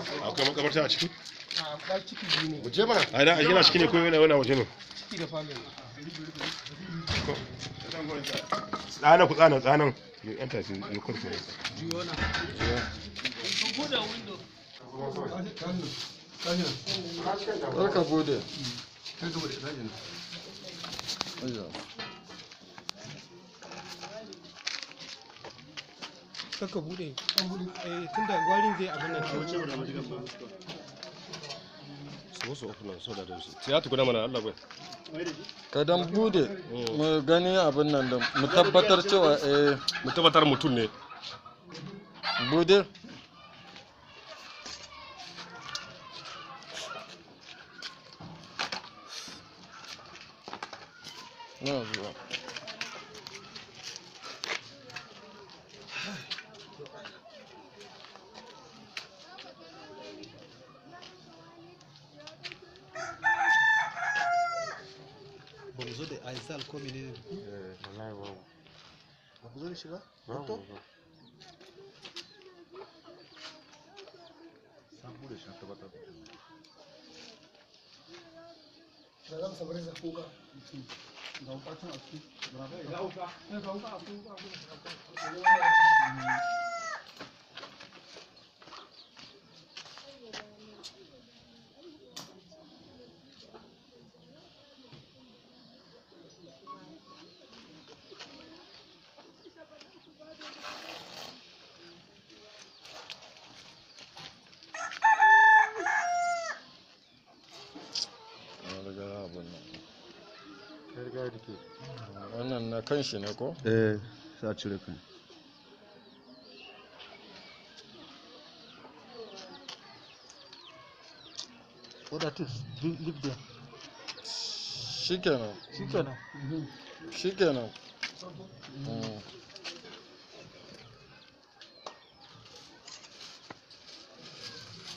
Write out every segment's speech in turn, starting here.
akwai makabarta a ciki? A ba ciki biyu ne. Mu je mana. A ina yana ciki ne ko yana waje ne? Ciki da falo. Tsana ku tsanan. Yan tafi ne kurku ne. Jiyona. Buɗe window. Ka bude. Kaka bude. Tunda gwarin zai abin nan. So ofunan so da su. Sai ta guda mana Allah bai. Ka dan bude mu gani abin nan da mu tabbatar cewa mu tabbatar mutum ne. Bude. Na zuwa. Ba mu zo da aisal ko menene? Wallahi ba. Ba ku zo da shi ba? Ba. Samu da shi na tabbatar. Da zan sabar da kuka. Ga bukatun a ciki. Ga uka. Ga uka a kuka. Wannan na kan shi ne ko? Sa cire kan. What that is? Leave there. Shikenan. Shikenan.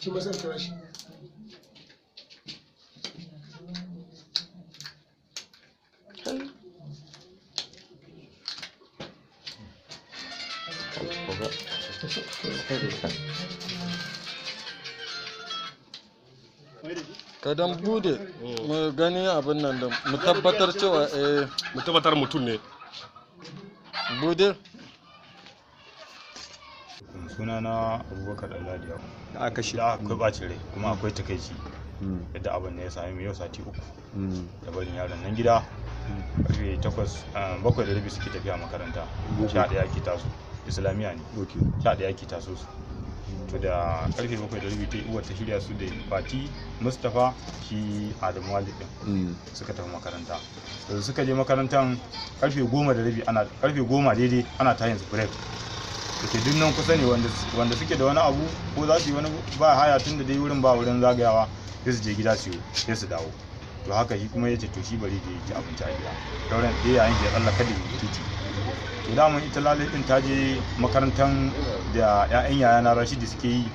Shi ma san kira shi. Ka dan bude mu gani abin nan da mu tabbatar cewa mu tabbatar mutum ne. Bude. Sunana Abubakar Alladiya. Da aka shi da akwai bacin rai kuma akwai takaici yadda abin da ya sami yau sati 3 da barin yaron nan gida karfe 7:30 suke tafiya makaranta 11 ake taso islamiyya ne 11 ake taso su to da karfe 7:30 ta uwar ta shirya su da Fati Mustapha shi Adamu Walid din suka tafi makaranta to suka je makarantan karfe 10:30 karfe 10 daidai ana tayin su break da ke dinnan kusa ne wanda suke da wani abu ko za su yi wani ba haya tun da dai wurin ba wurin zagayawa sai su je gida sai su dawo to haka shi kuma ya ce to shi bari da ya ci abinci a gida dauran da yayin ya tsallaka da titi to da mun ita lalai din ta je makarantar da ƴaƴan yayana Rashidi suke yi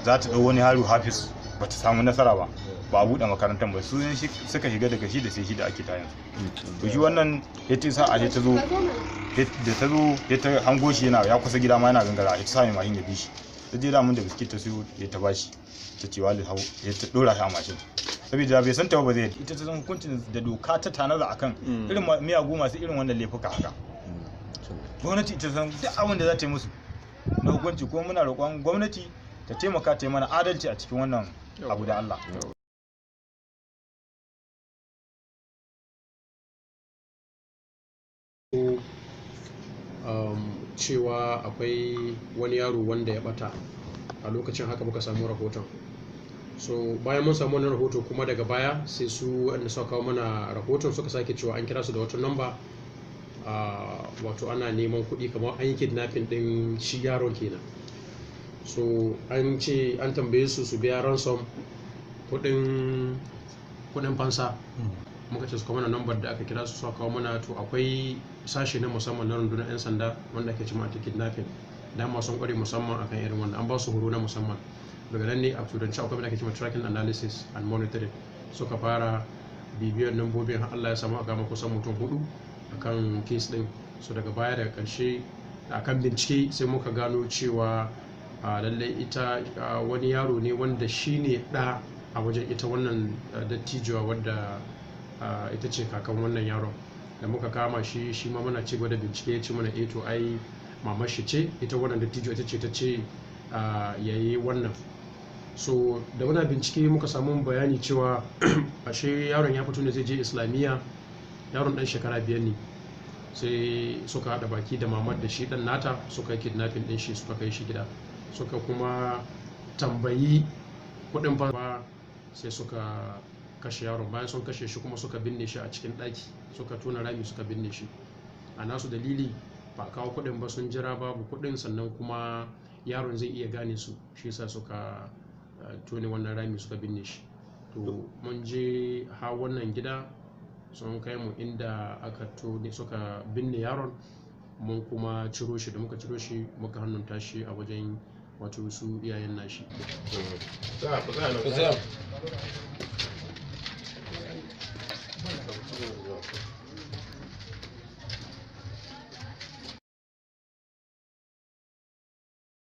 za ta dau wani haru Hafiz ba ta samu nasara ba a buɗe makarantar ba su suka shiga daga shi da sai shi da ake tayin to shi wannan ya ce sa a ta zo da ta zo ya ta hango shi ya kusa gida ma yana gangara ya ta sami mashin ya bi shi ta je da mun da biskit ta siyo ya ta bashi ta ce wali hau ya ta dora shi a mashin saboda bai san ta ba zai ita ta san hukuncin da doka ta tanaza akan irin miyagu masu irin wannan laifuka haka gwamnati ita san duk abin da za ta yi musu na hukunci kuma muna roƙon gwamnati ta taimaka ta yi mana adalci a cikin wannan abu da Allah. Cewa akwai wani yaro wanda ya bata a lokacin haka muka samu rahoton so bayan mun samu wannan rahoto kuma daga baya sai su wanda suka kawo mana rahoton suka sake cewa an kira su da wata namba wato ana neman kuɗi kamar an yi kidnapping din shi yaron kenan so an ce an tambaye su biya ransom kuɗin fansa muka ce su kawo mana nambar da aka kira su suka kawo mana to akwai sashi na musamman na rundunar 'yan sanda wanda ake cima ta kidnapping da masu kware musamman akan irin wannan an ba su horo na musamman daga nan ne a turanci akwai ake cima tracking analysis and monitoring suka fara bibiyar nambobin har Allah ya samu a gama kusan mutum 4 akan case din so daga baya daga karshe akan bincike sai muka gano cewa lallai ita wani yaro ne wanda shine ɗa a wajen ita wannan dattijuwa wadda ita ce kakan wannan yaron. Da muka kama shi ma muna ci gaba da bincike, ya ce mana to ai mamar shi ce, ita wannan dattijuwa ita ce ta ce yayi wannan. So da muna bincike muka samu bayani cewa ashe yaron ya fito ne zai je islamiyya, yaron dan shekara 5 ne, sai suka haɗa baki da mamar da shi dan nata suka yi kidnapping din shi suka kai shi gida, suka kuma tambayi kuɗin fa, sai suka kashe yaron. Bayan sun kashe shi kuma suka binne shi a cikin ɗaki, suka tona rami suka binne shi. A nasu dalili ba a kawo kuɗin ba, sun jira babu kuɗin, sannan kuma yaron zai iya gane su, shi yasa suka tone wannan rami suka binne shi. To mun je ha wannan gida sun kai mu inda aka tone suka binne yaron, mun kuma ciro shi. Da muka ciro shi muka hannunta shi a wajen wato su iyayen nashi.